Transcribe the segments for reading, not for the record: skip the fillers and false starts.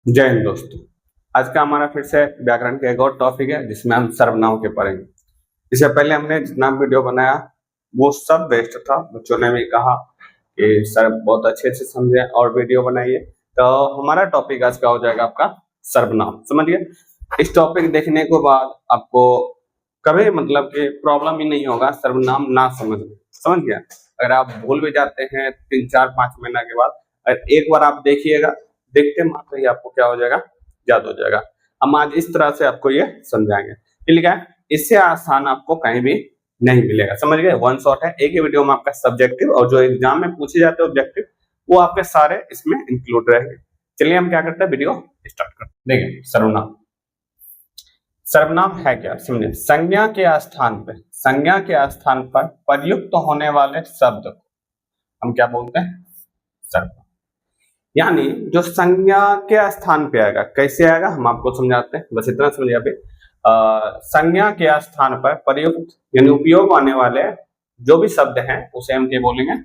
जय हिंद दोस्तों। आज का हमारा फिर से व्याकरण का एक और टॉपिक है जिसमें हम सर्वनाम के पढ़ेंगे। इससे पहले हमने जितना वीडियो बनाया वो सब बेस्ट था। बच्चों ने भी कहा कि सर बहुत अच्छे से समझे और वीडियो बनाइए। तो हमारा टॉपिक आज का हो जाएगा आपका सर्वनाम। समझिए, इस टॉपिक देखने के बाद आपको कभी मतलब कि प्रॉब्लम ही नहीं होगा सर्वनाम ना समझ में। समझ गया? अगर आप भूल भी जाते हैं 3-4-5 महीना के बाद, अगर एक बार आप देखिएगा, देखते मात्र ही आपको क्या हो जाएगा, याद हो जाएगा। हम आज इस तरह से आपको ये समझाएंगे। ठीक है? इससे आसान आपको कहीं भी नहीं मिलेगा। समझ गए? वन शॉट है, एक ही वीडियो में आपका सब्जेक्टिव और जो एग्जाम में पूछे जाते हैं ऑब्जेक्टिव वो आपके सारे इसमें इंक्लूड रहेंगे। चलिए हम क्या करते हैं, वीडियो स्टार्ट करते हैं। देखिए, सर्वनाम। सर्वनाम है क्या, समझिए। संज्ञा के स्थान पर प्रयुक्त होने वाले शब्द को हम क्या बोलते हैं, सर्वनाम। यानी जो संज्ञा के स्थान पे आएगा, कैसे आएगा हम आपको समझाते हैं, बस इतना समझिए अभी। संज्ञा के स्थान पर प्रयुक्त यानी उपयोग आने वाले जो भी शब्द हैं उसे हम क्या बोलेंगे,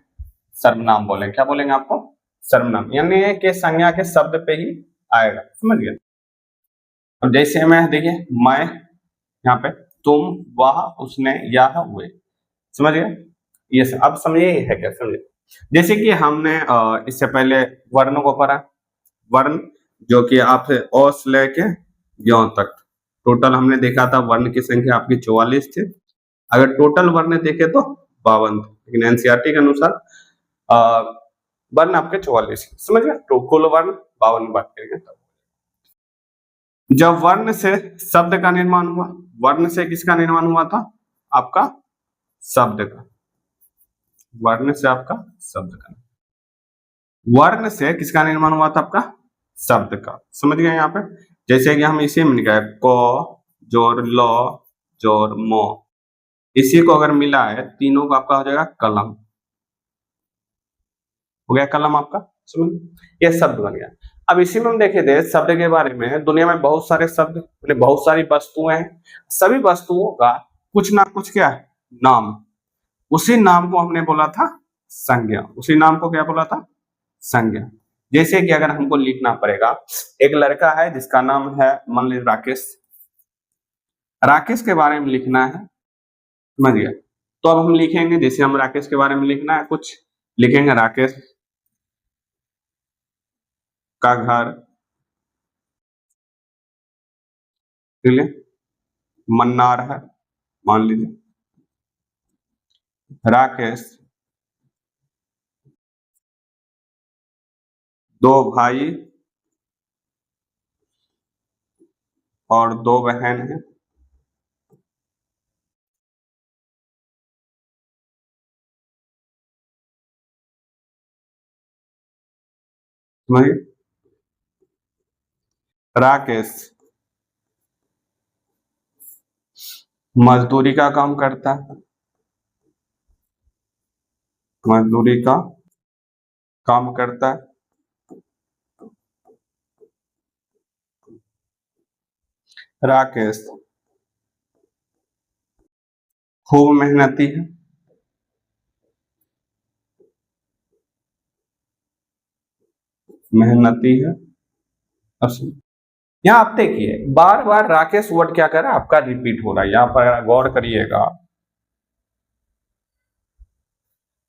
सर्वनाम बोलेंगे। क्या बोलेंगे आपको, सर्वनाम। यानी कि संज्ञा के शब्द पे ही आएगा। समझ गए? अब जैसे मैं देखिए, मैं यहाँ पे, तुम, वह, उसने, यह, वे। समझ गए? ये अब समझिए है क्या, समझिए। जैसे कि हमने इससे पहले वर्णों को पढ़ा। वर्ण जो कि आप अ से लेके य तक टोटल हमने देखा था, वर्ण की संख्या आपकी 44 थी। अगर टोटल वर्ण देखे तो 52 थे, लेकिन एनसीईआरटी के अनुसार वर्ण आपके 44। समझ गए? तो कुल वर्ण 52 बात करेंगे तब। जब वर्ण से शब्द का निर्माण हुआ, वर्ण से किसका निर्माण हुआ था, आपका शब्द का। वर्ण से आपका शब्द का, वर्ण से किसका निर्माण हुआ था, आपका शब्द का। समझ गए? यहाँ पे जैसे कि हम इसी में निकाय क जोड़ ल जोड़ म, इसी को अगर मिला है तीनों का आपका हो जाएगा कलम। हो गया कलम आपका। समझ, ये शब्द बन गया। अब इसी में हम देखे थे शब्द के बारे में, दुनिया में बहुत सारे शब्द, बहुत सारी वस्तुएं हैं। सभी वस्तुओं का कुछ ना कुछ क्या है, नाम। उसी नाम को हमने बोला था संज्ञा। उसी नाम को क्या बोला था, संज्ञा। जैसे कि अगर हमको लिखना पड़ेगा, एक लड़का है जिसका नाम है मान लीजिए राकेश। राकेश के बारे में लिखना है, समझ गया? तो अब हम लिखेंगे, जैसे हम राकेश के बारे में लिखना है, कुछ लिखेंगे, राकेश का घर मन्नार है, मान लीजिए। राकेश दो भाई और दो बहन है। राकेश मजदूरी का काम करता है, मजदूरी का काम करता है। राकेश खूब मेहनती है, मेहनती है। यहाँ आप देखिए, बार बार राकेश वर्ड क्या कर रहा है, आपका रिपीट हो रहा है। यहाँ पर गौर करिएगा,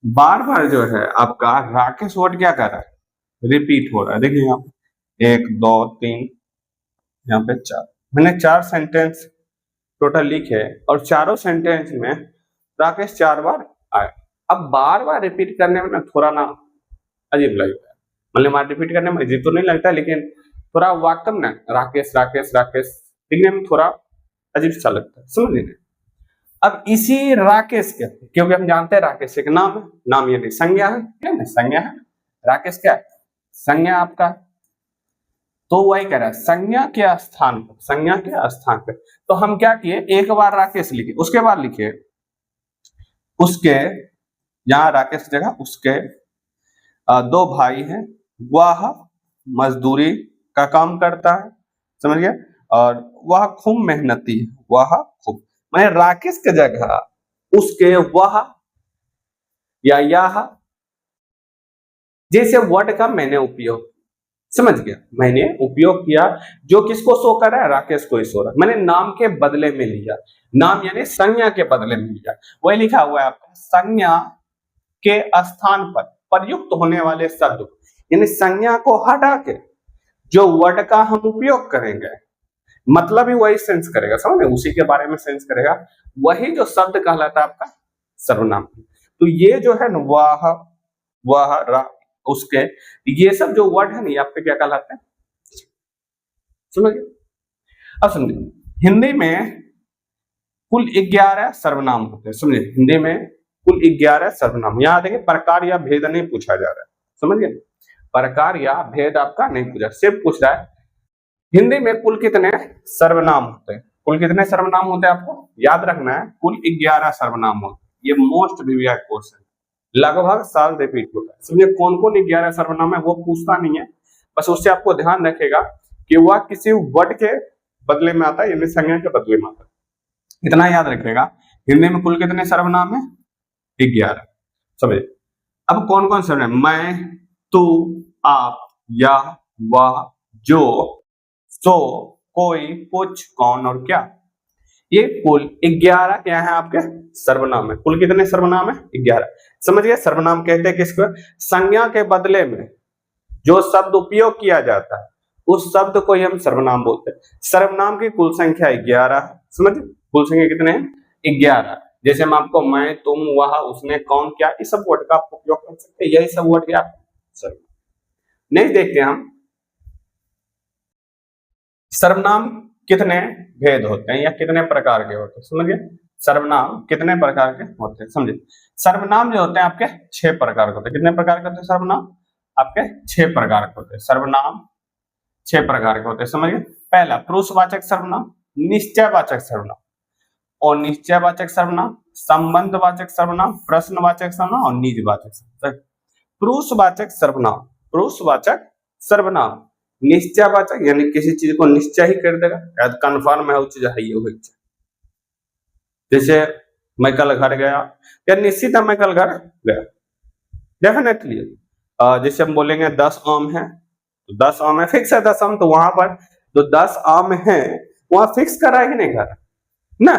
बार बार जो है आपका राकेश वर्ड क्या कर रहा है, रिपीट हो रहा है। देखिए यहाँ 1 2 3, यहाँ पे 4। मैंने 4 सेंटेंस टोटल लिखे और चारों सेंटेंस में राकेश 4 बार आए। अब बार बार रिपीट करने में ना थोड़ा ना अजीब लगता है, मतलब रिपीट करने में अजीब तो नहीं लगता, लेकिन थोड़ा वाक्य में ना राकेश राकेश राकेश लिखने में थोड़ा अजीब सा लगता है। समझ लीजिए। अब इसी राकेश के, क्योंकि हम जानते हैं राकेश एक नाम है, नाम ये संज्ञा है, क्या है, संज्ञा है। राकेश क्या है, संज्ञा आपका। तो वही कह रहा है संज्ञा के स्थान पर, संज्ञा के स्थान पे। तो हम क्या किए, एक बार राकेश लिखे, उसके बाद लिखे उसके, यहाँ राकेश की जगह उसके दो भाई हैं, वह मजदूरी का काम करता है। समझ गए? और वह खूब मेहनती है, वह खूब, मैंने राकेश की जगह उसके, वह या यह जैसे वर्ड का मैंने उपयोग। समझ गया, मैंने उपयोग किया जो किसको शो कर रहा है, राकेश को ही शो रहा है, मैंने नाम के बदले में लिया, नाम यानी संज्ञा के बदले में लिया, वही लिखा हुआ है आपका, संज्ञा के स्थान पर प्रयुक्त होने वाले शब्द, यानी संज्ञा को हटा के जो वर्ड का हम उपयोग करेंगे मतलब ही वही सेंस करेगा, समझ रहे, उसी के बारे में सेंस करेगा, वही जो शब्द कहलाता है आपका सर्वनाम। तो ये जो है ना वह रा उसके, ये सब जो वर्ड है ना ये आपके क्या कहलाते हैं, समझिए। अब समझिए, हिंदी में कुल 11 सर्वनाम होते हैं, समझिए, हिंदी में कुल 11 सर्वनाम। यहाँ देखिए प्रकार या भेद नहीं पूछा जा रहा है, समझिए, प्रकार या भेद आपका नहीं पूछा, सिर्फ पूछ रहा है हिंदी में कुल कितने सर्वनाम होते हैं। कुल कितने सर्वनाम होते हैं आपको याद रखना है, कुल 11 सर्वनाम होते हैं। ये मोस्ट वीवीआई क्वेश्चन, लगभग साल रिपीट होता है, समझिए, कौन कौन 11 सर्वनाम है वो पूछता नहीं है, बस उससे आपको ध्यान रखेगा कि वह किसी वर्ड के बदले में आता है, यानी संज्ञा के बदले में आता है, इतना याद रखेगा। हिंदी में कुल कितने सर्वनाम है, 11, समझिए। अब कौन कौन सर्वनाम, मैं, तू, आप, यह, वह, जो, सो, कोई, कुछ, कौन और क्या, ये कुल 11 क्या है आपके सर्वनाम है। कुल कितने सर्वनाम है, 11, समझिए। सर्वनाम कहते हैं किसको, संज्ञा के बदले में जो शब्द उपयोग किया जाता है उस शब्द को ही हम सर्वनाम बोलते हैं। सर्वनाम की कुल संख्या 11, समझिए, कुल संख्या कितने हैं, 11। जैसे हम आपको मैं, तुम, वह, उसने, कौन, क्या, इस सब वर्ड का आप उपयोग कर सकते हैं, यही सब वर्ड क्या सर्वनाम। नेक्स्ट देखते हैं हम, सर्वनाम कितने भेद होते हैं या कितने प्रकार के होते हैं, समझिए, सर्वनाम कितने प्रकार के होते हैं, समझिए। सर्वनाम जो होते हैं आपके 6 प्रकार के होते हैं। कितने प्रकार के होते हैं सर्वनाम, आपके 6 प्रकार के होते हैं सर्वनाम, 6 प्रकार के होते हैं, समझिए। पहला पुरुषवाचक सर्वनाम, निश्चयवाचक सर्वनाम और निश्चयवाचक सर्वनाम, संबंधवाचक सर्वनाम, प्रश्नवाचक सर्वनाम और निजवाचक सर्वनाम। पुरुषवाचक सर्वनाम, पुरुषवाचक सर्वनाम, निश्चयवाचक यानी किसी चीज को निश्चय ही कर देगा, कन्फर्म है वो चीज है, ये जैसे मैं कल घर गया, या निश्चित है मैं कल घर गया, डेफिनेटली। जैसे हम बोलेंगे 10 आम है, तो 10 आम है, फिक्स है 10 आम, तो वहां पर जो 10 आम है वहां फिक्स करा है कि नहीं करा ना।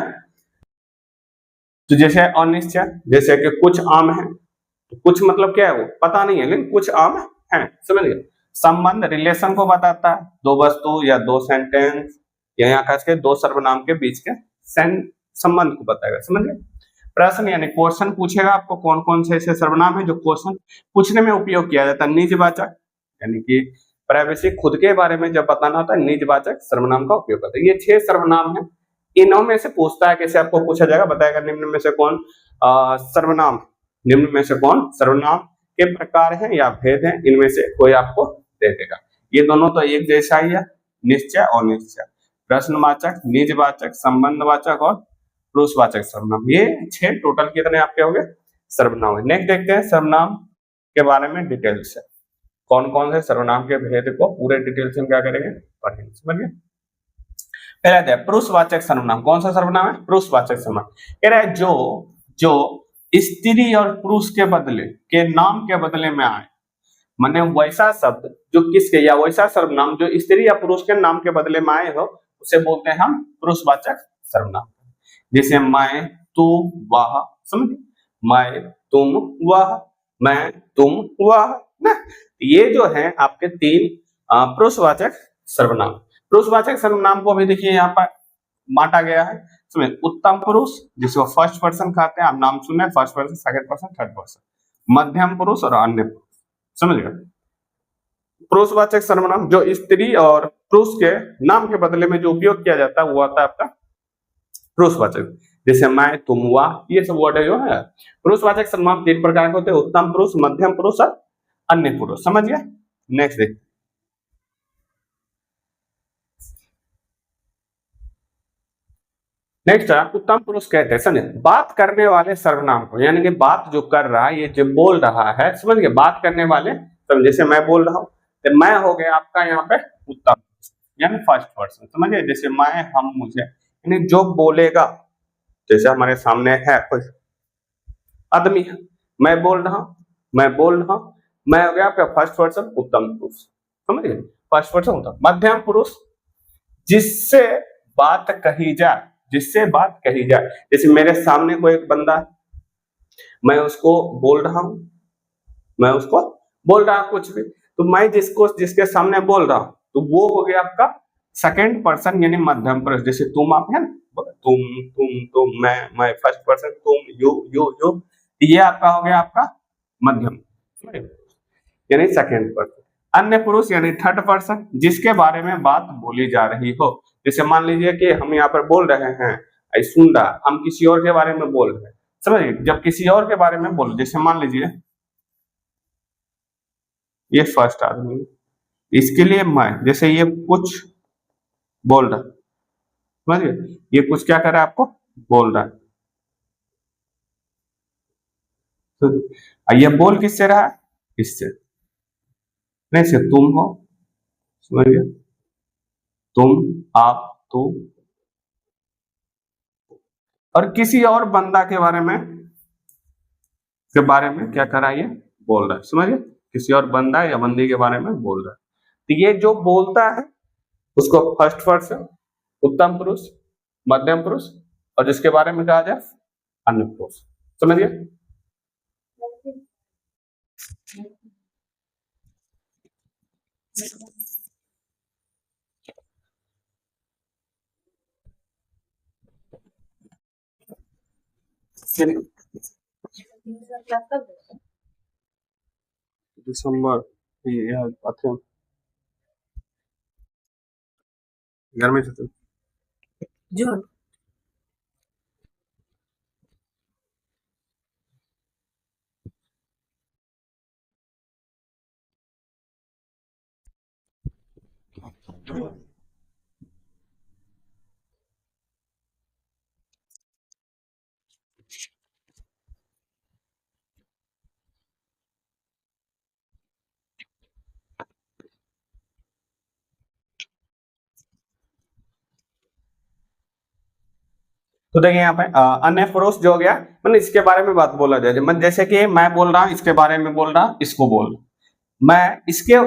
तो जैसे अनिश्चय, जैसे कि कुछ आम है, तो कुछ मतलब क्या है वो पता नहीं है, लेकिन कुछ आम है, समझ गए। संबंध रिलेशन को बताता है, 2 वस्तु या 2 सेंटेंस या यहाँ खास के 2 सर्वनाम के बीच के संबंध को बताएगा, समझ गए। प्रश्न यानी क्वेश्चन पूछेगा आपको, कौन कौन से ऐसे सर्वनाम है जो क्वेश्चन पूछने में उपयोग किया जाता है। निजवाचक यानी कि प्राइवेसी, खुद के बारे में जब बताना होता है, निजवाचक सर्वनाम का उपयोग करते हैं। ये 6 सर्वनाम है, इनों में से पूछता है, कैसे आपको पूछा जाएगा, बताएगा निम्न में से कौन सर्वनाम, निम्न में से कौन सर्वनाम के प्रकार है या भेद है, इनमें से कोई आपको दे देगा। ये दोनों तो एक जैसा ही है, निश्चय और निश्चय, प्रश्नवाचक, निजवाचक, संबंधवाचक और पुरुषवाचक सर्वनाम, ये 6 टोटल कितने आपके हो गए सर्वनाम है। नेक्स्ट देखते हैं सर्वनाम के बारे में डिटेल से, कौन कौन से सर्वनाम के भेद को पूरे डिटेल से हम क्या करेंगे पढ़ेंगे, समझिए। पहला है पुरुषवाचक सर्वनाम, कौन सा सर्वनाम है, पुरुषवाचक सर्वनाम। कह रहा है जो स्त्री और पुरुष के बदले के नाम के बदले में आए, माने वैसा शब्द जो किसके या वैसा सर्वनाम जो स्त्री या पुरुष के नाम के बदले में आए हो, उसे बोलते हैं हम पुरुषवाचक सर्वनाम। जैसे मैं, तू, वह, समझ, मैं, तुम, वह, मैं, तुम, वह ना, ये जो है आपके 3 पुरुषवाचक सर्वनाम। पुरुषवाचक सर्वनाम को भी देखिए यहाँ पर बांटा गया है, समझ, उत्तम पुरुष जिसको फर्स्ट पर्सन कहते हैं, आप नाम सुने, first person, second person, third person, मध्यम पुरुष और अन्य पुरुष, समझ गए। पुरुषवाचक सर्वनाम जो स्त्री और पुरुष के नाम के बदले में जो उपयोग किया जाता है वो आता है आपका पुरुषवाचक। जैसे मैं, तुम, वह, ये सब वर्ड जो है पुरुषवाचक सर्वनाम 3 प्रकार के होते हैं, उत्तम पुरुष, मध्यम पुरुष और अन्य पुरुष, समझ गए। नेक्स्ट देखते, नेक्स्ट है उत्तम पुरुष कहते हैं, समझे, बात करने वाले सर्वनाम को, यानी कि बात जो कर रहा है, ये जो बोल रहा है, समझ गए, बात करने वाले, तो जैसे मैं बोल रहा हूँ तो मैं हो गया आपका यहाँ पे उत्तम पुरुष यानी फर्स्ट पर्सन, समझिए। जैसे मैं, हम, मुझे, यानी जो बोलेगा, जैसे हमारे सामने है कोई आदमी है, मैं बोल रहा हूँ, मैं हो गया आपका फर्स्ट पर्सन उत्तम पुरुष, समझिए, फर्स्ट पर्सन होता है। मध्यम पुरुष जिससे बात कही जाए, जिससे बात कही जाए, जैसे मेरे सामने कोई एक बंदा है, मैं उसको बोल रहा हूं, मैं उसको बोल रहा हूं कुछ भी, तो मैं जिसको जिसके सामने बोल रहा हूं तो वो हो गया आपका सेकंड पर्सन यानी मध्यम पुरुष। जैसे तुम आप है ना, तुम मैं फर्स्ट पर्सन, तुम यू, ये आपका हो गया आपका मध्यम यानी सेकंड पर्सन। अन्य पुरुष यानी थर्ड पर्सन जिसके बारे में बात बोली जा रही हो। जैसे मान लीजिए कि हम यहाँ पर बोल रहे हैं सुंडा, हम किसी और के बारे में बोल रहे हैं, समझिए, जब किसी और के बारे में बोल, जैसे मान लीजिए ये फर्स्ट आदमी, इसके लिए मैं, जैसे ये कुछ बोल रहा है, समझिए, ये कुछ क्या कर रहा है, आपको बोल रहा है, तो ये बोल किससे रहा है, इससे नहीं से तुम हो, समझिए, तुम, आप, तू, और किसी और बंदा के बारे में क्या कर रहा है, ये बोल रहा है, समझिए, किसी और बंदा या बंदी के बारे में बोल रहा है। तो ये जो बोलता है उसको फर्स्ट पर्सन, उत्तम पुरुष, मध्यम पुरुष, और जिसके बारे में कहा जाए अन्य पुरुष, समझिए। दिसंबर घर में जून। तो देखिए यहाँ पे अन्य पुरुष जो हो गया, मतलब इसके बारे में बात बोला जाए, मतलब जैसे कि मैं बोल रहा हूँ, इसके बारे में बोल रहा, इसको बोल रहा, मैं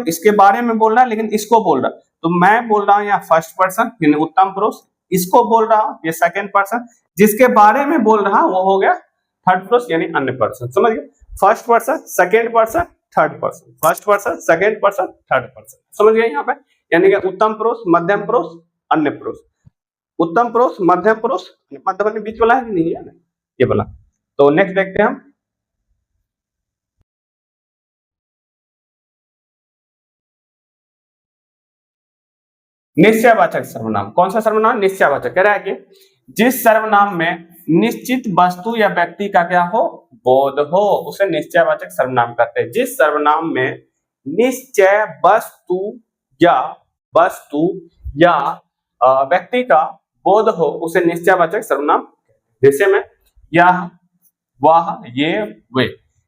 इसके बारे में बोल रहा लेकिन इसको बोल रहा, तो मैं बोल रहा हूँ यहाँ फर्स्ट पर्सन यानी उत्तम पुरुष, इसको बोल रहा हूँ ये सेकंड पर्सन, जिसके बारे में बोल रहा वो हो गया थर्ड पुरुष यानी अन्य पर्सन, समझ गए, first person, second person, third person, first person, second person, third person, समझ गए यहाँ पे, यानी कि उत्तम पुरुष, मध्यम पुरुष, अन्य पुरुष, उत्तम पुरुष, मध्यम पुरुष, मध्य बीच वाला है नहीं है ना, ये वाला। तो नेक्स्ट देखते हैं हम, निश्चयवाचक सर्वनाम। कौन सा सर्वनाम, निश्चयवाचक, कह रहा है कि जिस सर्वनाम में निश्चित वस्तु या व्यक्ति का क्या हो, बोध हो, उसे निश्चयवाचक सर्वनाम कहते हैं। जिस सर्वनाम में निश्चय वस्तु या व्यक्ति का बोध हो उसे निश्चयवाचक सर्वनाम। जैसे में यह, वह, ये, वे,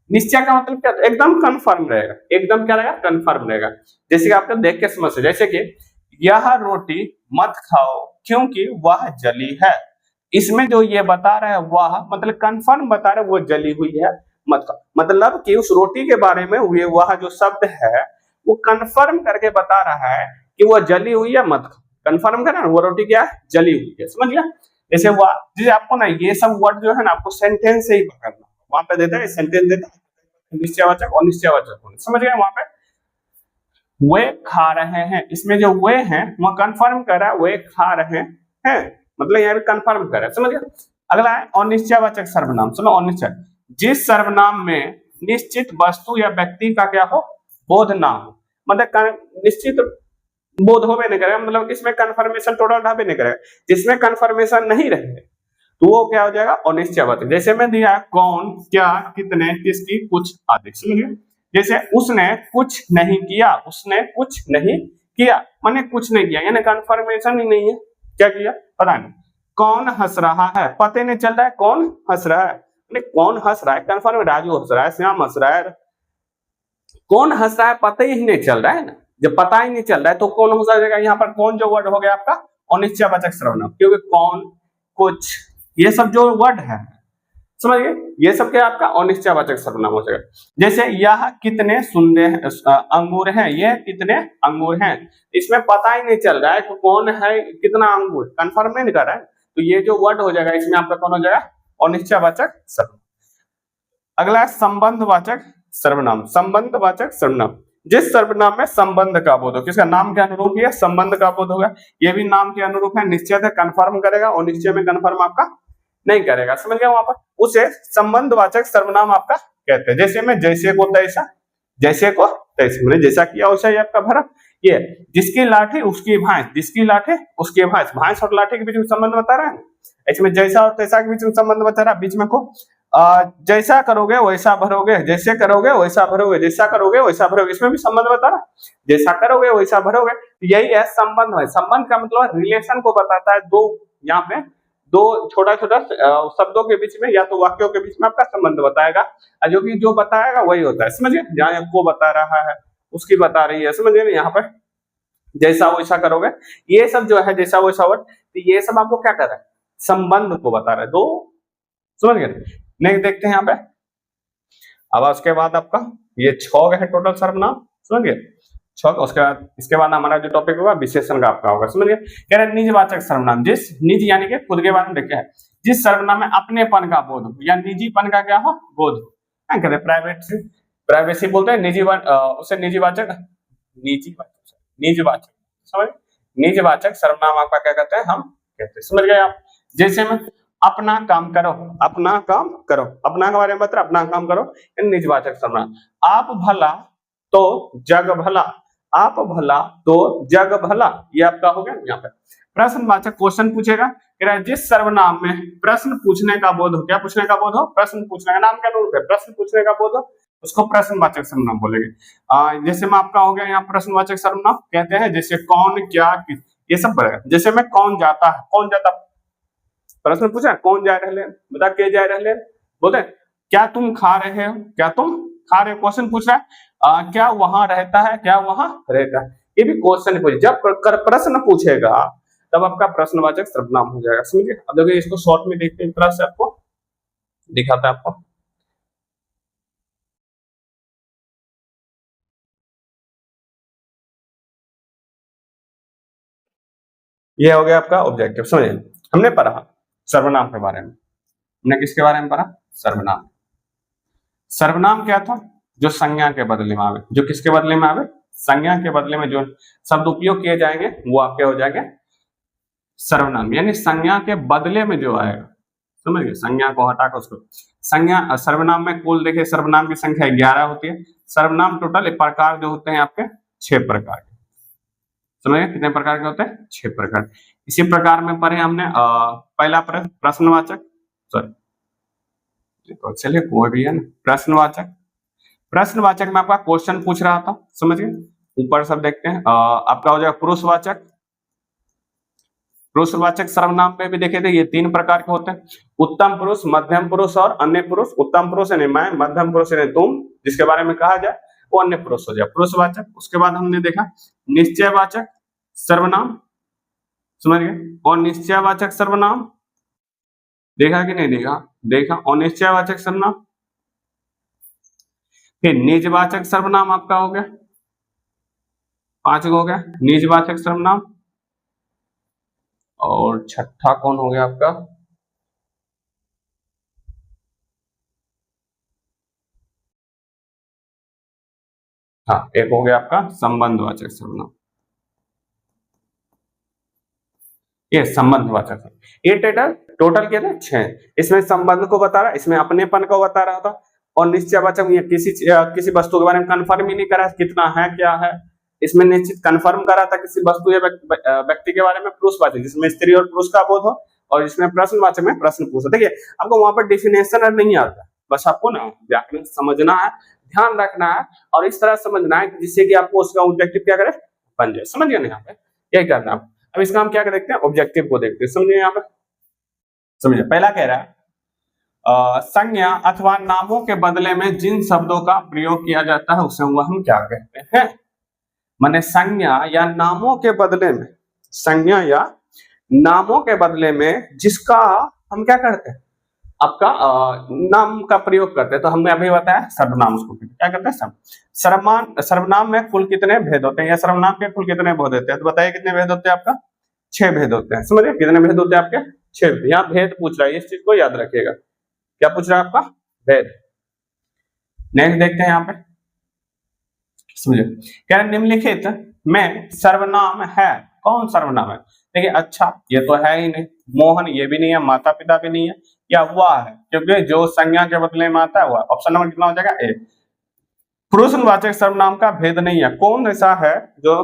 निश्चय का मतलब क्या, एकदम कंफर्म रहेगा, एकदम क्या रहेगा, कंफर्म रहेगा। जैसे कि आपको देख के समझ, जैसे कि यह रोटी मत खाओ क्योंकि वह जली है, इसमें जो ये बता रहा है वह मतलब कंफर्म बता रहा है वो जली हुई है, मत खाओ, मतलब कि उस रोटी के बारे में वह जो शब्द है वो कंफर्म करके बता रहा है कि वो जली हुई है, मत खाओ, कंफर्म करना, वो रोटी क्या है, जली हुई है, समझ गया। जैसे जैसे आपको ना ये सब वर्ड जो है ना आपको सेंटेंस से ही पकड़ना, वहां पे देता है सेंटेंस देता है निश्चयवाचक और निश्चयवाचक, समझ गए, वहां पे वे खा रहे हैं, इसमें जो वे हैं वो कंफर्म कर रहा है वे खा रहे हैं, मतलब यहाँ पे कंफर्म कर रहा है, समझ गया। अगला है अनिश्चयवाचक सर्वनाम, सुनो, अनिश्चय, जिस सर्वनाम में निश्चित वस्तु या व्यक्ति का क्या हो, बोध ना हो, मतलब निश्चित बोध हो भी नहीं करेगा, मतलब इसमें कंफर्मेशन टोटल ढा भी नहीं करेगा, जिसमें कंफर्मेशन नहीं रहे तो वो क्या हो जाएगा, अनिश्चयवाचक। जैसे मैं दिया कौन, क्या, कितने, किसकी, कुछ आदि, समझिए। जैसे उसने कुछ नहीं किया, उसने कुछ नहीं किया माने कुछ नहीं किया, यानी कंफर्मेशन ही नहीं है, क्या किया पता नहीं। कौन हंस रहा है, पता नहीं चल रहा है कौन हंस रहा है, कौन हंस रहा है कंफर्म, राजू हंस रहा है, श्याम हंस रहा है, कौन हंस रहा है पता ही नहीं चल रहा है ना, जब पता ही नहीं चल रहा है तो कौन हो जाएगा, यहाँ पर कौन जो वर्ड हो गया आपका अनिश्चयवाचक सर्वनाम, क्योंकि कौन, कुछ, ये सब जो वर्ड है, समझिए, ये सब क्या आपका अनिश्चयवाचक सर्वनाम हो जाएगा। जैसे यह कितने सुंदर अंगूर हैं, ये कितने अंगूर हैं, इसमें पता ही नहीं चल रहा है कि कौन है, कितना अंगूर कंफर्म नहीं कर रहा है, तो ये जो वर्ड हो जाएगा इसमें आपका कौन हो जाएगा, अनिश्चयवाचक सर्वनाम। अगला संबंधवाचक सर्वनाम। संबंधवाचक सर्वनाम, जिस सर्वनाम में संबंध का बोध हो, किसका नाम के अनुरूप है, संबंध का बोध होगा, ये भी नाम के अनुरूप है, निश्चय है कंफर्म करेगा और निश्चय में कंफर्म आपका नहीं करेगा, समझ गया, वहां पर उसे संबंधवाचक सर्वनाम आपका कहते हैं। जैसे में जैसे को तैसा, जैसे को तैसे, मैंने जैसा किया वैसा ही आपका भरा। ये जिसकी लाठी उसकी भैंस, जिसकी लाठी उसकी भैंस, भैंस और लाठी के बीच में संबंध बता रहा है, इसमें जैसा और तैसा के बीच में संबंध बता रहा है, बीच में को जैसा करोगे वैसा भरोगे, जैसे करोगे वैसा भरोगे, जैसा करोगे वैसा भरोगे, इसमें भी संबंध बता रहा है, जैसा करोगे वैसा भरोगे, यही है संबंध है। संबंध का मतलब रिलेशन को बताता है, दो यहाँ पे दो छोटा छोटा शब्दों के बीच में या तो वाक्यों के बीच में आपका संबंध बताएगा, जो कि जो बताएगा वही होता है, समझिए, जहाँ को बता रहा है उसकी बता रही है, समझिए, यहाँ पर जैसा वैसा करोगे, ये सब जो है जैसा वैसा वर्ड, तो ये सब आपको क्या कर रहा है, संबंध को बता रहा है, दो, समझ गए। नेक्स्ट देखते हैं यहाँ पे, अब उसके बाद आपका ये 6 है टोटल सर्वनाम, समझ गए 6। उसके बाद इसके बाद हमारा जो टॉपिक होगा विशेषण का आपका होगा, समझ गए। कह रहे निजवाचक सर्वनाम, जिस निज यानी कि खुद के बारे में देखे है, जिस सर्वनाम में अपनेपन का बोध हो या निजीपन का क्या हो, बोध हो, क्या कहते हैं, प्राइवेट से प्राइवेसी बोलते हैं, उसे निजीवाचक, निजवाचक, समझ, निजवाचक सर्वनाम आपका क्या कहते हैं, हम कहते हैं, समझ गए आप। जैसे में अपना काम करो, अपना काम करो, अपना के बारे में बता, अपना काम करो, निजवाचक सर्वनाम। आप भला तो जग भला, आप भला तो जग भला, ये आपका हो गया। यहाँ पे प्रश्नवाचक क्वेश्चन पूछेगा, जिस सर्वनाम में प्रश्न पूछने का बोध हो, क्या पूछने का बोध हो, प्रश्न पूछने का, नाम क्या अनुरूप है, प्रश्न पूछने का बोध हो, उसको प्रश्नवाचक सर्वनाम बोलेंगे। जैसे में आपका हो गया यहाँ प्रश्नवाचक सर्वनाम कहते हैं, जैसे कौन क्या किस, ये सब पड़ेगा। जैसे में कौन जाता है, कौन जाता, प्रश्न पूछा कौन जा रहे, बता के जा रहे, बोलते क्या तुम खा रहे हो, क्या तुम खा रहे हो, क्वेश्चन पूछ रहा है। क्या वहां रहता है, क्या वहां रहता है, ये भी क्वेश्चन पूछे। जब प्रश्न पूछेगा तब आपका प्रश्नवाचक सर्वनाम हो जाएगा, समझिए। अब देखिए इसको शॉर्ट में देखते हैं, तरह से आपको दिखाता है आपको। ये हो गया आपका ऑब्जेक्टिव, समझिए। हमने पढ़ा सर्वनाम के बारे में, हमने किसके बारे में पढ़ा, सर्वनाम। सर्वनाम क्या था, जो संज्ञा के बदले में आवे, जो किसके बदले में आवे, संज्ञा के बदले में जो शब्द उपयोग किए जाएंगे वो आपके हो जाएंगे सर्वनाम, यानी संज्ञा के बदले में जो आएगा, समझिए, संज्ञा को हटाकर उसको संज्ञा। सर्वनाम में कुल देखिए सर्वनाम की संख्या 11 होती है। सर्वनाम टोटल प्रकार जो होते हैं आपके 6 प्रकार के, समझिए, कितने प्रकार के होते हैं, 6 प्रकार। इसी प्रकार में पढ़े हमने पहला प्रश्नवाचक, सॉरी तो चलिए कोई भी है ना, प्रश्नवाचक। प्रश्नवाचक में आपका क्वेश्चन पूछ रहा था, समझिए। ऊपर सब देखते हैं, आपका हो जाएगा पुरुषवाचक। पुरुषवाचक सर्वनाम में भी देखे थे, ये 3 प्रकार के होते हैं, उत्तम पुरुष, मध्यम पुरुष और अन्य पुरुष। उत्तम पुरुष यानी मैं, मध्यम पुरुष यानी तुम, जिसके बारे में कहा जाए वो अन्य पुरुष हो जाए, पुरुषवाचक। उसके बाद हमने देखा निश्चयवाचक सर्वनाम, समझ गए, और निश्चयवाचक सर्वनाम देखा कि नहीं देखा, देखा, और निश्चयवाचक सर्वनाम। फिर निजवाचक सर्वनाम आपका हो गया, 5 हो गया निजवाचक सर्वनाम। और छठा कौन हो गया आपका, हाँ, एक हो गया आपका संबंधवाचक सर्वनाम। ये संबंधवाचक, ये टोटल क्या था 6। इसमें संबंध को बता रहा, इसमें अपनेपन को बता रहा था, और निश्चयवाचक ये किसी वस्तु के बारे में कंफर्म ही नहीं करा कितना है क्या है, इसमें निश्चित कंफर्म करा था किसी वस्तु या व्यक्ति के बारे में। पुरुषवाचक जिसमें स्त्री और पुरुष का बोध हो, और इसमें प्रश्नवाचक में प्रश्न पूछो। देखिए आपको वहां पर डेफिनेशन नहीं आता, बस आपको ना व्याकरण समझना है, ध्यान रखना है, और इस तरह समझना है जिससे कि आपको उसका ऑब्जेक्टिव क्या करे, बन जाए, समझ गए ना, यहाँ पे यही करना है। अब इसका हम क्या देखते हैं, ऑब्जेक्टिव को देखते हैं, समझिए। यहाँ पे समझिए, पहला कह रहा है संज्ञा अथवा नामों के बदले में जिन शब्दों का प्रयोग किया जाता है उसे हम क्या कहते हैं, माने संज्ञा या नामों के बदले में, संज्ञा या नामों के बदले में जिसका हम क्या करते हैं, आपका नाम का प्रयोग करते हैं। तो हमने अभी बताया सर्वनाम उसको क्या कहते हैं, सर्वनाम में कुल कितने भेद होते हैं, या सर्वनाम के कुल कितने भेद होते हैं, तो बताइए कितने भेद होते हैं आपका, 6 भेद होते हैं। समझिए कितने भेद होते हैं आपके, 6। यहाँ भेद पूछ रहा है, इस चीज को याद रखिएगा। क्या पूछ रहा है आपका, भेद। नेक्स्ट देखते हैं यहाँ पे, समझिए क्या निम्नलिखित में सर्वनाम है, कौन सर्वनाम है। देखिए अच्छा ये तो है ही नहीं, मोहन ये भी नहीं है, माता पिता भी नहीं है, या वह है, क्योंकि जो संज्ञा के बदले में आता है वह। ऑप्शन नंबर कितना हो जाएगा, ए। पुरुषवाचक सर्वनाम का भेद नहीं है, कौन ऐसा है जो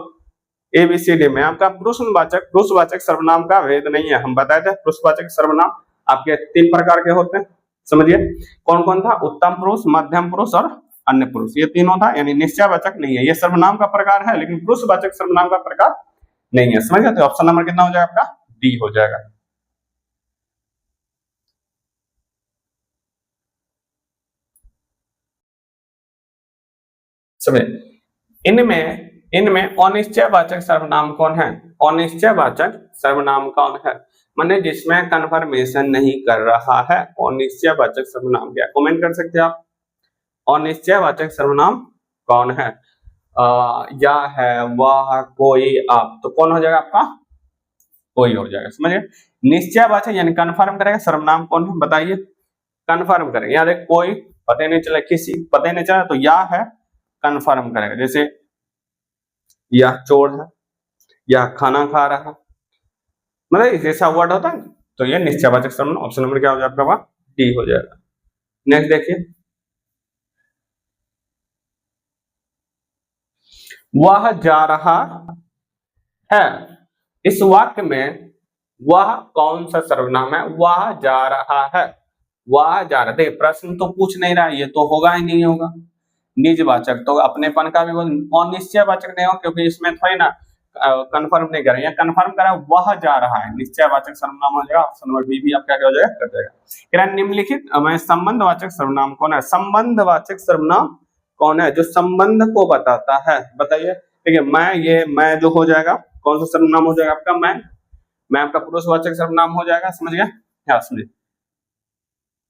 एबीसीडी में आपका पुरुषवाचक सर्वनाम का भेद नहीं है। हम बताए थे पुरुषवाचक सर्वनाम आपके 3 प्रकार के होते हैं, समझिए कौन कौन था, उत्तम पुरुष, मध्यम पुरुष और अन्य पुरुष, ये तीनों था। यानी निश्चयवाचक नहीं है, ये सर्वनाम का प्रकार है लेकिन पुरुषवाचक सर्वनाम का प्रकार नहीं है। समझ गए, तो ऑप्शन नंबर कितना हो जाएगा आपका, डी हो जाएगा। समझे, इनमें अनिश्चयवाचक सर्वनाम कौन है, अनिश्चयवाचक सर्वनाम कौन है, माने जिसमें कन्फर्मेशन नहीं कर रहा है, अनिश्चयवाचक सर्वनाम क्या, कमेंट कर सकते हैं आप। अनिश्चयवाचक सर्वनाम कौन है, या है, वह, कोई, आप, तो कौन हो जाएगा आपका, कोई हो जाएगा। समझिए निश्चयवाचक यानी कन्फर्म करेगा सर्वनाम कौन है, बताइए, कन्फर्म करेगा। यहाँ देख कोई पता नहीं चला, किसी पता नहीं चला, तो या है कन्फर्म करेगा, जैसे यह चोर है, यह खाना खा रहा, मतलब जैसा वर्ड होता है, तो ये निश्चयवाचक सर्वनाम। ऑप्शन नंबर क्या हो जाएगा आपका, डी हो जाएगा। नेक्स्ट देखिए, वह जा रहा है, इस वाक्य में वह कौन सा सर्वनाम है, वह जा रहा है, वह जा रहा, देखिए प्रश्न तो पूछ नहीं रहा, ये तो होगा ही नहीं होगा। निजवाचक तो अपनेपन का भी बोल, अनिश्चयवाचक नहीं हो क्योंकि इसमें थोड़ी ना कंफर्म नहीं कर रहे हैं, कंफर्म करा वह जा रहा है, निश्चयवाचक सर्वनाम हो जाएगा। ऑप्शन नंबर बी भी आपका क्या हो जाएगा, कर जाएगा। निम्नलिखित में संबंधवाचक सर्वनाम कौन है, संबंधवाचक सर्वनाम कौन है जो संबंध को बताता है, बताइए। देखिए मैं जो हो जाएगा, कौन सा सर्वनाम हो जाएगा आपका, मैं आपका पुरुषवाचक सर्वनाम हो जाएगा, समझ गया, हाँ समझिए।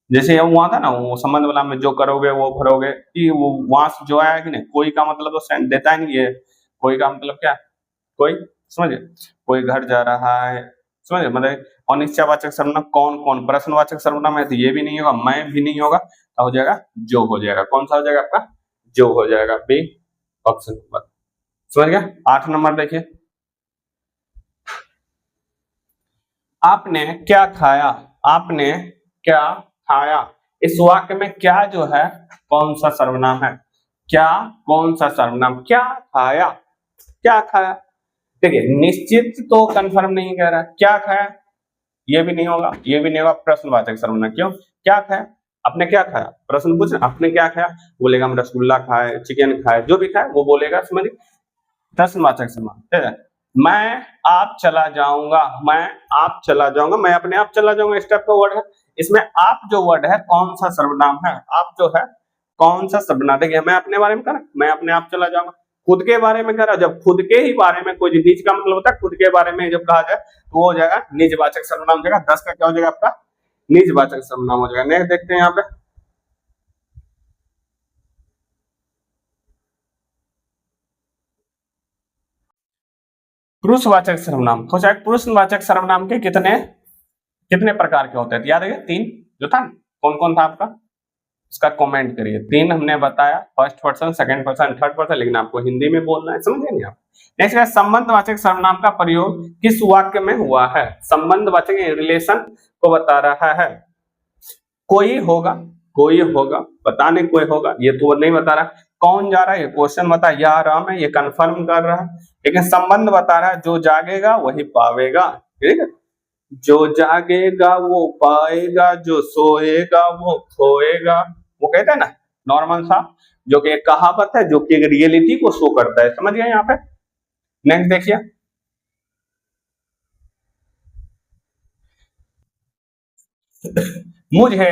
जैसे ये हुआ था ना, वो संबंध वाला में जो करोगे वो भरोगे, कि वो वहां से जो आया कि नहीं, कोई का मतलब तो सेंड देता ही नहीं है, कोई का मतलब क्या, कोई, समझे, कोई घर जा रहा है, समझे, मतलब अनिश्चयवाचक सर्वनाम कौन कौन, प्रश्नवाचक सर्वनाम है तो ये भी नहीं होगा, मैं भी नहीं होगा, तो हो जाएगा जो हो जाएगा, कौन सा हो जाएगा आपका, जो हो जाएगा, बी ऑप्शन नंबर। समझ गया। 8 नंबर देखिए, आपने क्या खाया, आपने क्या खाया, इस वाक्य में क्या जो है कौन सा सर्वनाम है, क्या कौन सा सर्वनाम, क्या खाया, क्या खाया। देखिए निश्चित तो कंफर्म नहीं कह रहा, क्या खाया ये भी नहीं होगा, ये भी नहीं होगा, प्रश्नवाचक सर्वनाम। क्यों, क्या खाया, आपने क्या खाया, प्रश्न पूछ रहे आपने क्या खाया, बोलेगा हम रसगुल्ला खाए, चिकन खाए, जो भी खाए वो बोलेगा, समझिए प्रश्नवाचक सर्वनाम, ठीक है। मैं आप चला जाऊंगा, मैं आप चला जाऊंगा, मैं अपने आप चला जाऊंगा, इस टाइप का वर्ड है। इसमें आप जो वर्ड है कौन सा सर्वनाम है, आप जो है कौन सा सर्वनाम, देखिए मैं अपने बारे में कर, मैं अपने आप चला जाऊंगा, खुद के बारे में कर, जब खुद के ही बारे में, कोई निज का मतलब होता है, खुद के बारे में जब कहा जाए तो वो हो जाएगा निजवाचक सर्वनाम हो जाएगा। 10 का क्या हो जाएगा आपका, निजवाचक सर्वनाम हो जाएगा। नेक्स्ट देखते हैं यहाँ पे, पुरुषवाचक सर्वनाम। पुरुषवाचक सर्वनाम के कितने कितने प्रकार के होते हैं, याद है 3 जो था, कौन कौन था आपका, उसका कमेंट करिए। 3 हमने बताया, first person, second person, third person, लेकिन आपको हिंदी में बोलना है, समझे नहीं आप। नेक्स्ट है संबंधवाचक सर्वनाम का प्रयोग किस वाक्य में हुआ है, संबंधवाचक रिलेशन को बता रहा है। कोई होगा, कोई होगा, पता नहीं कोई होगा, ये तो नहीं बता रहा। कौन जा रहा है, ये क्वेश्चन बता, या राम है, ये कंफर्म कर रहा है, लेकिन संबंध बता रहा है, जो जागेगा वही पावेगा, ठीक है, जो जागेगा वो पाएगा, जो सोएगा वो खोएगा, वो कहते हैं ना नॉर्मल सा, जो कि एक कहावत है, जो कि एक रियलिटी को शो करता है, समझ गए यहाँ पे। नेक्स्ट देखिए, मुझे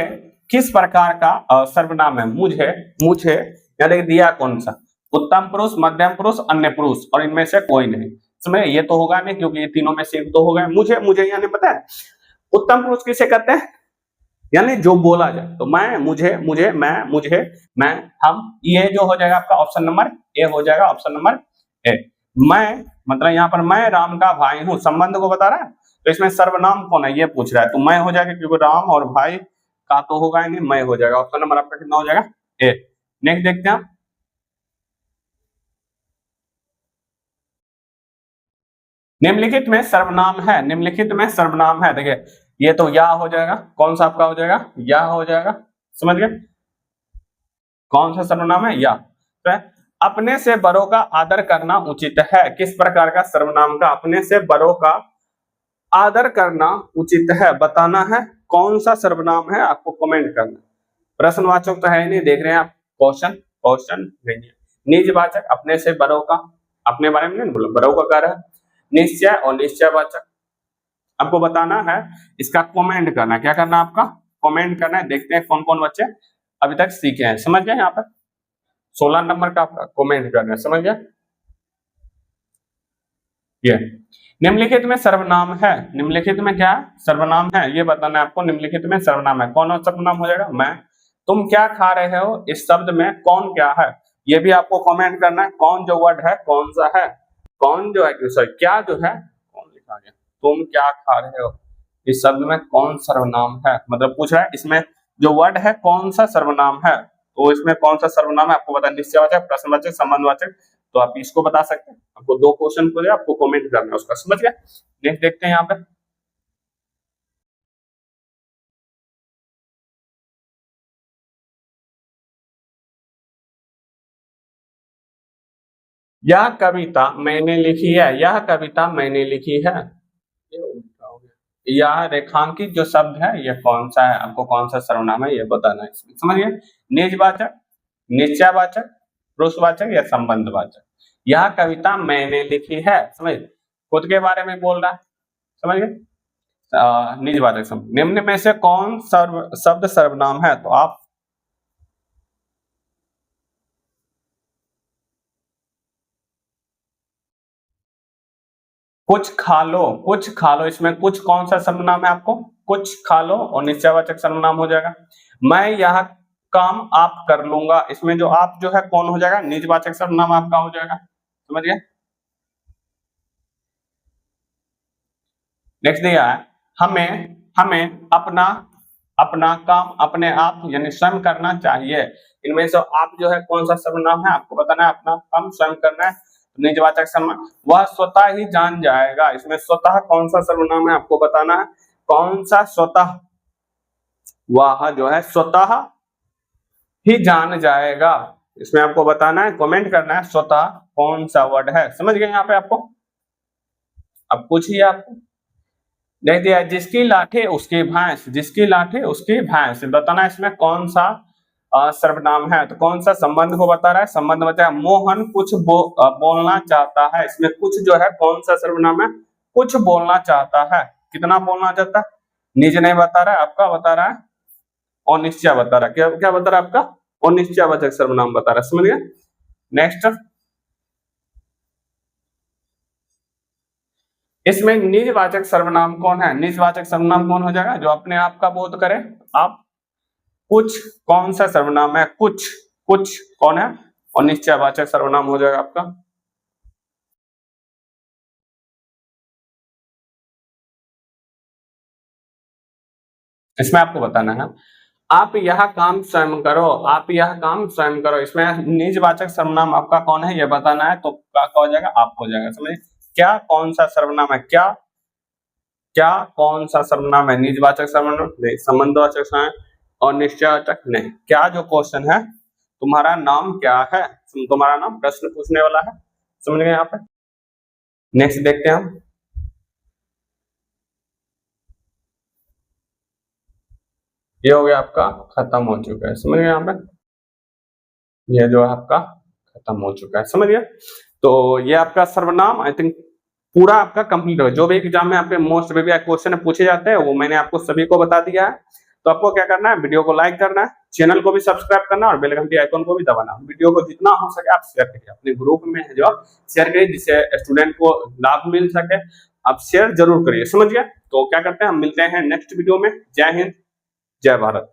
किस प्रकार का सर्वनाम है, मुझे, मुझे यानी दिया कौन सा, उत्तम पुरुष, मध्यम पुरुष, अन्य पुरुष, और इनमें से कोई नहीं। समझे, ये तो होगा नहीं क्योंकि ये तीनों में से एक तो होगा। मुझे, मुझे यानी पता है उत्तम पुरुष किसे कहते हैं, यानी जो बोला जाए। तो मैं, मुझे, मुझे, मैं, मुझे, मैं, हम, ये जो हो जाएगा आपका ऑप्शन नंबर ए हो जाएगा, ऑप्शन नंबर ए। मैं मतलब यहाँ पर मैं राम का भाई हूँ, संबंध को बता रहा है, तो इसमें सर्वनाम कौन है ये पूछ रहा है, तो मैं हो जाएगा, क्योंकि राम और भाई का तो होगा ही नहीं, मैं हो जाएगा। ऑप्शन नंबर आपका कितना हो जाएगा, ए। नेक्स्ट देखते हैं आप, निम्नलिखित में सर्वनाम है, निम्नलिखित में सर्वनाम है, देखिए ये तो या हो जाएगा, कौन सा आपका हो जाएगा, या हो जाएगा, समझ गए, कौन सा सर्वनाम है, या। तो अपने से बड़ों का आदर करना उचित है, किस प्रकार का सर्वनाम का, अपने से बड़ों का आदर करना उचित है, बताना है कौन सा सर्वनाम है, आपको कमेंट करना। प्रश्नवाचक तो है ही नहीं, देख रहे हैं आप, क्वेश्चन क्वेश्चन नहीं है। निजवाचक अपने से बड़ों का, अपने बारे में नहीं बोला, बड़ों का कार्य है। निश्चय और निश्चयवाचक आपको बताना है, इसका कमेंट करना है, क्या करना है आपका, कमेंट करना है। देखते हैं कौन कौन बच्चे अभी तक सीखे हैं, समझ गए, यहाँ पर 16 नंबर का आपका कमेंट करना है, समझ गया। ये निम्नलिखित में सर्वनाम है, निम्नलिखित में क्या सर्वनाम है ये बताना है आपको, निम्नलिखित में सर्वनाम है, कौन सर्वनाम हो जाएगा, मैं। तुम क्या खा रहे हो, इस शब्द में कौन क्या है, ये भी आपको कमेंट करना है, कौन जो वर्ड है कौन सा है, कौन जो है, सॉरी क्या जो है कौन लिखा गया, तुम क्या खा रहे हो इस शब्द में कौन सर्वनाम है, मतलब पूछ रहा है इसमें जो वर्ड है कौन सा सर्वनाम है, तो इसमें कौन सा सर्वनाम है आपको बता, निश्चयवाचक, प्रश्नवाचक, संबंधवाचक, तो आप इसको बता सकते हैं। आपको 2 क्वेश्चन को आपको कमेंट करना है उसका, समझ गए। नेक्स्ट देखते हैं यहाँ पे, यह कविता मैंने लिखी है, यह कविता मैंने लिखी है, ये उल्टा हो गया। यह रेखांकित जो शब्द है ये कौन सा है, आपको कौन सा सर्वनाम है ये बताना है इसमें, समझ गए। निजवाचक, निश्चयवाचक, पुरुषवाचक या संबंधवाचक। यह कविता मैंने लिखी है, समझ, खुद के बारे में बोल रहा है, समझ गए। निजवाचक शब्द, निम्न में से कौन शब्द सर्वनाम है, तो आप कुछ खा लो, कुछ खा लो, इसमें कुछ कौन सा सर्वनाम है आपको, कुछ खा लो और निश्चयवाचक सर्वनाम हो जाएगा। मैं यह काम आप कर लूंगा, इसमें जो आप जो है कौन हो जाएगा, निजवाचक सर्वनाम आपका हो जाएगा, समझ गए। नेक्स्ट दिया है, हमें हमें अपना अपना काम अपने आप यानी स्वयं करना चाहिए, इनमें से आप जो है कौन सा सर्वनाम है आपको बताना है, अपना काम स्वयं करना है, निजवाचक सर्वनाम। वह स्वतः ही जान जाएगा, इसमें स्वतः कौन सा सर्वनाम है आपको बताना है, कौन सा स्वतः, वह जो है स्वतः ही जान जाएगा, इसमें आपको बताना है, कमेंट करना है स्वतः कौन सा वर्ड है, समझ गए। यहाँ पे आपको अब पूछिए, आपको देख दिया, जिसकी लाठी उसकी भैंस, जिसकी लाठी उसकी भैंस, बताना है इसमें कौन सा सर्वनाम है, तो कौन सा संबंध को बता रहा है, संबंध बता है। मोहन कुछ बोलना चाहता है, इसमें कुछ जो है कौन सा सर्वनाम है, कुछ बोलना चाहता है, कितना बोलना चाहता है, निज नहीं बता रहा है आपका, बता रहा है अनिश्चय बता रहा है, क्या क्या बता रहा है आपका, अनिश्चयवाचक सर्वनाम बता रहा है, समझ गए। नेक्स्ट, इसमें निजवाचक सर्वनाम कौन है, निजवाचक सर्वनाम कौन हो जाएगा, जो अपने आप का बोध करे, आप। कुछ कौन सा सर्वनाम है, कुछ, कुछ कौन है, और निश्चयवाचक सर्वनाम हो जाएगा आपका। इसमें आपको बताना है, आप यह काम स्वयं करो, आप यह काम स्वयं करो, इसमें निजवाचक सर्वनाम आपका कौन है ये बताना है, तो क्या हो जाएगा, आप हो जाएगा, समझे। क्या कौन सा सर्वनाम है, क्या क्या कौन सा सर्वनाम है, निजवाचक सर्वनाम नहीं, संबंधवाचक सर्वनाम और निश्चयवाचक नहीं। क्या जो क्वेश्चन है, तुम्हारा नाम क्या है, तुम्हारा नाम प्रश्न पूछने वाला है, समझ गए यहाँ पे। नेक्स्ट देखते हैं हम, ये हो गया आपका खत्म हो चुका है, समझ गए यहाँ पे, ये जो है आपका खत्म हो चुका है, समझ गए। तो ये आपका सर्वनाम आई थिंक पूरा आपका कंप्लीट हो, जो भी एग्जाम में आपके मोस्ट भी क्वेश्चन पूछे जाते हैं वो मैंने आपको सभी को बता दिया है। तो आपको क्या करना है, वीडियो को लाइक करना है, चैनल को भी सब्सक्राइब करना और बेल घंटी आइकन को भी दबाना। वीडियो को जितना हो सके आप शेयर करिए, अपने ग्रुप में है जो शेयर करिए, जिससे स्टूडेंट को लाभ मिल सके, आप शेयर जरूर करिए, समझ गए। तो क्या करते हैं, हम मिलते हैं नेक्स्ट वीडियो में। जय हिंद। जय भारत।